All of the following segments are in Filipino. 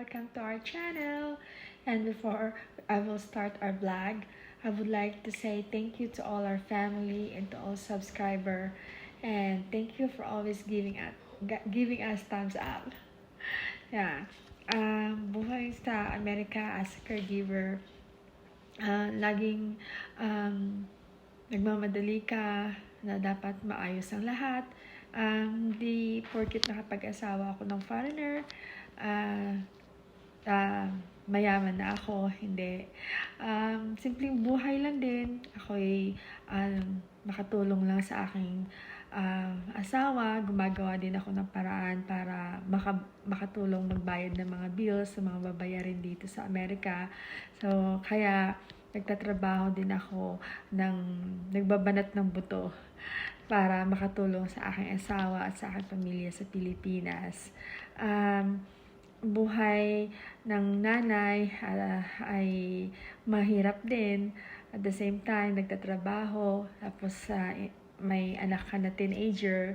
welcome to our channel. And before I will start our vlog, I would like to say thank you to all our family and to all subscriber, and thank you for always giving us thumbs up. Yeah. Buhay sa Amerika as a caregiver, laging nagmamadali ka na dapat maayos ang lahat. Di porket nakapag-asawa ako ng foreigner, mayaman na ako. Hindi. Simpleng buhay lang din. Ako'y makatulong lang sa aking asawa. Gumagawa din ako ng paraan para makatulong magbayad ng mga bills sa mga babayarin dito sa Amerika. So, kaya nagtatrabaho din ako nagbabanat ng buto para makatulong sa aking asawa at sa aking pamilya sa Pilipinas. Buhay ng nanay ay mahirap din. At the same time, nagtatrabaho. Tapos may anak ka na teenager.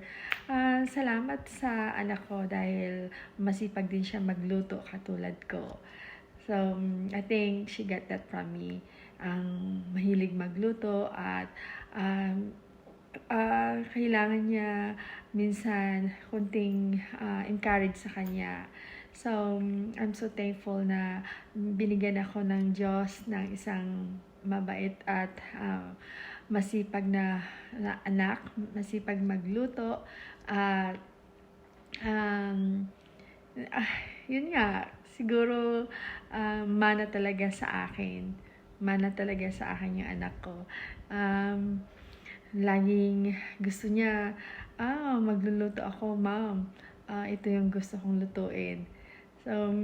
Salamat sa anak ko dahil masipag din siya magluto katulad ko. So, I think she got that from me. Ang mahilig magluto at kailangan niya minsan kunting encourage sa kanya. So, I'm so thankful na binigyan ako ng Diyos ng isang mabait at masipag na anak, masipag magluto at yun nga, siguro mana talaga sa akin. Mana talaga sa akin yung anak ko. Laging gusto niya, magluluto ako, mom. Ito yung gusto kong lutuin. So,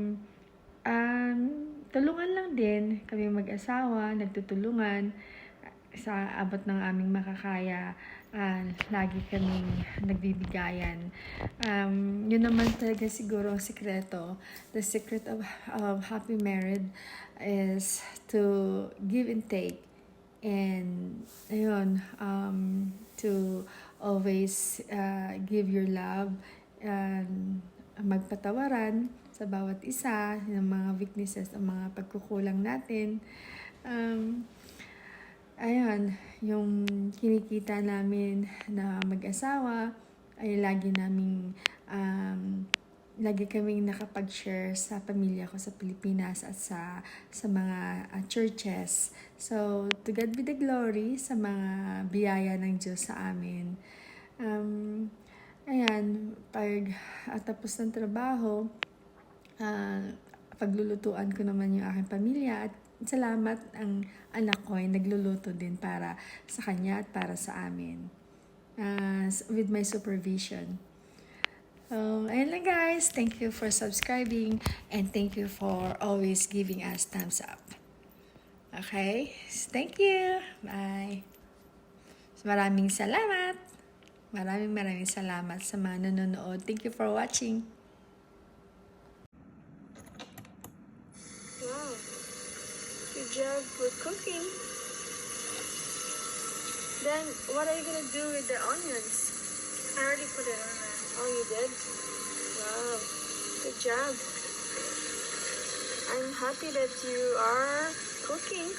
tulungan lang din kami mag-asawa, nagtutulungan sa abot ng aming makakaya. Lagi kaming nagbibigayan. Yun naman talaga siguro ang sikreto. The secret of happy married is to give and take. And ayun, to always give your love and magpatawaran sa bawat isa ng mga weaknesses, ang mga pagkukulang natin. Ayun, yung kinikita namin na mag-asawa ay lagi kaming nakapag-share sa pamilya ko sa Pilipinas at sa mga churches. So, to God be the glory sa mga biyaya ng Diyos sa amin. Ayan, pag tapos ng trabaho, paglulutuan ko naman yung aking pamilya at salamat ang anak ko ay nagluluto din para sa kanya at para sa amin. With my supervision. Ayun lang guys, thank you for subscribing and thank you for always giving us thumbs up. Okay, thank you. Bye. Maraming salamat. Maraming salamat sa mga nanonood. Thank you for watching. Wow, good job for cooking. Then, what are you gonna do with the onions? I already put it on there. Oh, you did? Wow, good job. I'm happy that you are cooking.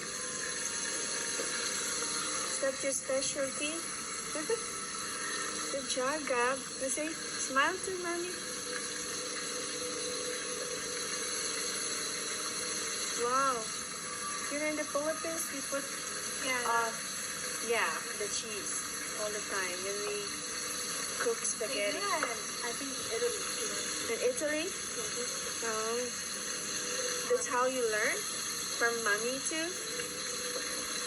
Is that your specialty? Good job, Gab. Let's say, smile to mommy. Wow. You're in the Philippines, we put the cheese all the time when we cook spaghetti. I think Italy. In Italy? Oh. That's how you learn? From mommy too?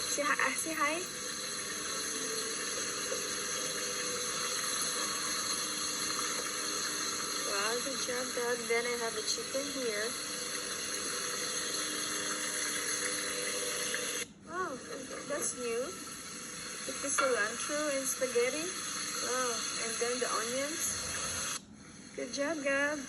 Say hi. Say hi. Wow, good job, Dad. Then I have the chicken here. Oh, that's new. Put the cilantro and spaghetti. Oh, and then the onions. Good job, Gab.